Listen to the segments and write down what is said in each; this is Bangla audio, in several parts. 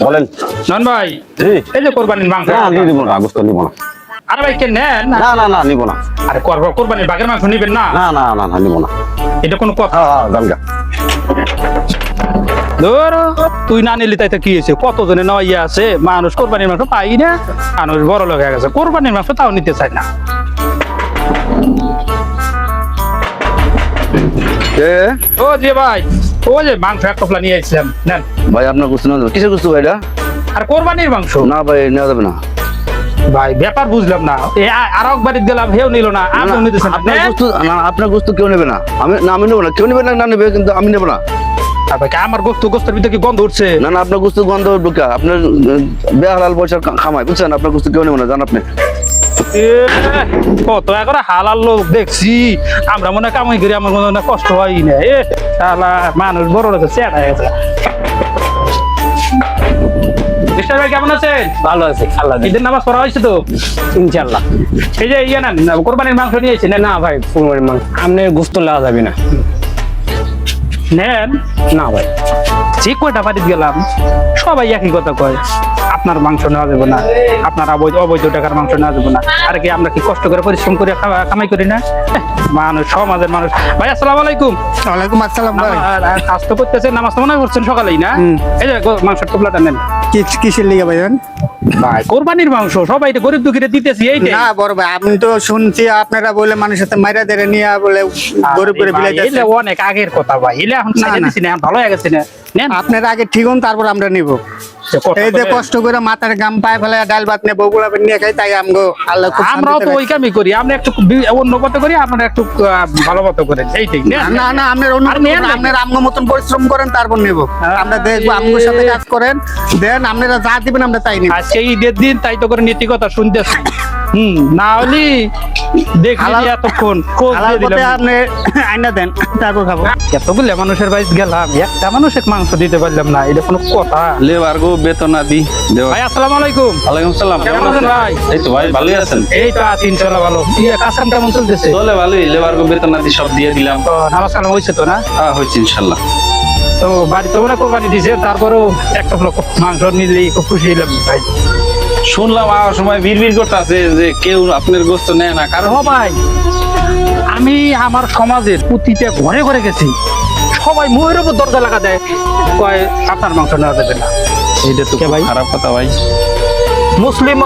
বলেন নন ভাই, এই যে কোরবানির মাংস। না নিব না, গোস্ত নিব না। আরে ভাই কেন নেন? না না না নিব না। আরে কোরবানির বাঘের মাংস নিবেন না? না না না না নিব না। এটা কোনো কথা? গামগা ধর, তুই না নিলি তাইতে কি হয়েছে? কতজনে নয় আছে, মানুষ কোরবানির মাংস পাই না, মানুষ বড় লোক হয়ে গেছে, কোরবানির মাংস তাও নিতে চায় না। ও যে ভাই, ও যে মাংস এক টপলা নিয়ে এসেছিলাম, নেন ভাই। আপনার গোস্ত না কিসের গোস্ত ভাই? এটা আর কোরবানির মাংস না ভাই, নেওয়া যাবে না ভাই। ব্যাপার বুঝলাম না, আর এক বাড়িতে গেলাম, হেও নিল না, আপনিও নিতেছেন। আপনার গোস্ত কেউ নেবে না। আমি নেবো না, কেউ নেবে না, না নেবে, কিন্তু আমি নেবো না। আমার গোস্তের ভিতরে কি গন্ধ উঠছে? না না, আপনার গোস্ত গন্ধ ঢুকা, আপনার বেহালাল পয়সার খামাই, বুঝছেন? আপনার গোস্ত কেউ নেবে না, জান আপনি। কত করে হালাল লোক দেখছি আমরা, মনে কামাই করি, আমার মনে হয় কষ্ট হয় না। মানুষ বড় লোক চেয়ার হয়ে গেছে। ভাই কেমন আছেন? ভালো আছে, আল্লাহ ঈদের নামাজ পড়া হয়েছে তো ইনশাআল্লাহ। এই যে ইয়ে নেন, কোরবানির মাংস নিয়েছি। না ভাই, কোরবানির মাংস আপনি গোস্ত নেওয়া যাবে না। নেন না ভাই, যে কয়টা বাড়িতে গেলাম সবাই একই কথা কয়, আপনার মাংস নেওয়া যাবে না, আপনার অবৈধ টাকার মাংস নেওয়া যাবে না। আর কি আমরা কি কষ্ট করে পরিশ্রম করে কামাই করি না? মানুষ, সমাজের মানুষ। ভাই আসসালামু আলাইকুম। ওয়ালাইকুম আসসালাম ভাই। কাজ তো করতেছেন, নামাজ তো মনে হয় করছেন সকালেই না? এই যে মাংসের টুকলাটা নেন। কিসের লিগে ভাইজান? ভাই কোরবানির মাংস সবাই এটা গরিব দুঃখীরা দিতেছি, এইটাই। না বড় ভাই, আমি তো শুনছি আপনারা বলে মানুষের সাথে মাইরা দেরে নিয়ে বলে গরিব করে বিলাই এলে যাচ্ছে। অনেক আগের কথা ভাই, এলে এখন না, না। দিছি না, এখন ভালো হয়ে গেছে না। নেন আপনারা আগে ঠিক হন, তারপর আমরা নিব। এই যে কষ্ট করে মাথার গাম পায়ে ফেলে ডাল ভাত নিয়ে বগুলা নিয়ে খাই, তাই আমগো আল্লাহ খুব আমরাও তো ওই কামই করি, আমরা একটু অন্য পথে করি, আপনারা একটু ভালো মতো করেন, এইটাই। না না, আপনার অন্য আপনার আমগো মতন পরিশ্রম করেন, তারপর নেব। আমরা দেখবো আমগোর সাথে কাজ করেন, দেন আপনারা যা দিবেন আমরা তাই নিব। আজকে ঈদের দিন, তাই তো করে নীতি কথা শুনতেছি। না হলি দেখলি এতক্ষণ হালাল পথে আপনি আইনা দেন, তারপর খাবো। এতগুলো মানুষের বাড়িতে গেলাম, একটা মানুষের মাংস দিতে পারলাম না, এটা কোনো কথা? লেবার গো বেতন আদি দেওয়া। ভাই আসসালামু আলাইকুম। ওয়ালাইকুম সালাম। কেমন আছেন ভাই? এই তো ভাই, ভালোই আছেন? এই তো আছি ইনশাআল্লাহ ভালো। কাজ কাম কেমন চলতেছে? চলে ভালোই, লেবার গো বেতন আদি সব দিয়ে দিলাম। তো নামাজ কালাম হয়েছে তো না? হ্যাঁ হয়েছে ইনশাল্লাহ। তো বাড়ি তো মনে কোরবানি দিছে, তারপরেও একটা মাংস নিলেই খুব খুশি হলাম ভাই। শুনলাম আমার সময় ভিড় করতে আছে যে কেউ আপনার গোস্ত নেয় না, কারণ ও ভাই, আমি আমার সমাজের প্রতিটা ঘরে ঘরে গেছি, সবাই মুহের উপর দরজা লাগা দেয়, কয় আপনার মাংস নেওয়া যাবে না। এটা তো ভাই খারাপ কথা ভাই। মুসলিম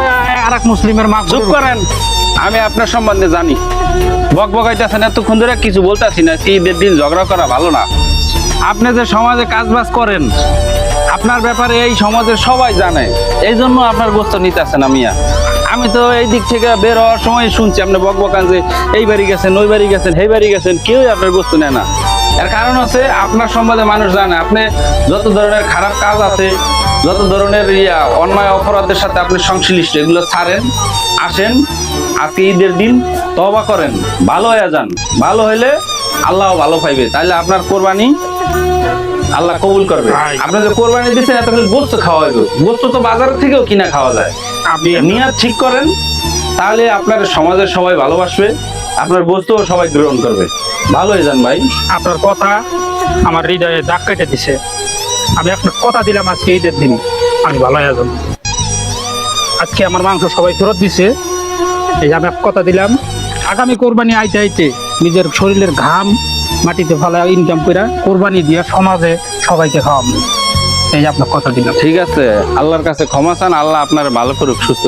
আর এক মুসলিমের মাংস। চুপ করেন, আমি আপনার সম্বন্ধে জানি। বকবকাইতেছেন এতক্ষণ ধরে, কিছু বলতেছি না। ঈদের দিন ঝগড়া করা ভালো না। আপনি যে সমাজে কাজ বাজ করেন, আপনার ব্যাপারে এই সমাজের সবাই জানে, এই জন্য আপনার গোস্ত নিতেছেন। আমি তো এই দিক থেকে বের হওয়ার সময় শুনছি আপনি বকবকান যে এই বাড়ি গেছেন, ওই বাড়ি গেছেন, এই বাড়ি গেছেন, কেউই আপনার গোস্ত নেয় না। এর কারণ হচ্ছে আপনার সম্বন্ধে মানুষ জানে আপনি যত ধরনের খারাপ কাজ আছে, যত ধরনের অন্যায় অপরাধের সাথে আপনি সংশ্লিষ্ট, এগুলো ছাড়েন, আসেন আজকে ঈদের দিন, তওবা করেন, ভালো হয়ে যান। ভালো হইলে আল্লাহ ভালো পাইবে, তাহলে আপনার কোরবানি আল্লাহ কবুল করবে। আপনি যে কোরবানি দিচ্ছেন, এত গোস্ত খাওয়া হবে, গোস্ত তো বাজার থেকেও কিনা খাওয়া যায়। আপনি নিয়ত ঠিক করেন, তাহলে আপনার সমাজের সবাই ভালোবাসবে, আপনার বস্তুও সবাই গ্রহণ করবে। ভালো হয়ে যান ভাই। আপনার কথা আমার হৃদয়ে দাগ কেটে দিছে। আমি আপনার কথা দিলাম, আজকে ঈদের দিন আমি ভালো হয়ে যাব। আজকে আমার মাংস সবাই ফেরত দিছে, এই যে আমি কথা দিলাম, আগামী কোরবানি আইতে আইতে নিজের শরীরের ঘাম মাটিতে ফেলা ইনকাম করে কোরবানি দিয়ে সমাজে সবাইকে খাওয়াবো। এই যে আপনার কথা দিলাম। ঠিক আছে, আল্লাহর কাছে ক্ষমা চান, আল্লাহ আপনার ভালো করুক, সুস্থ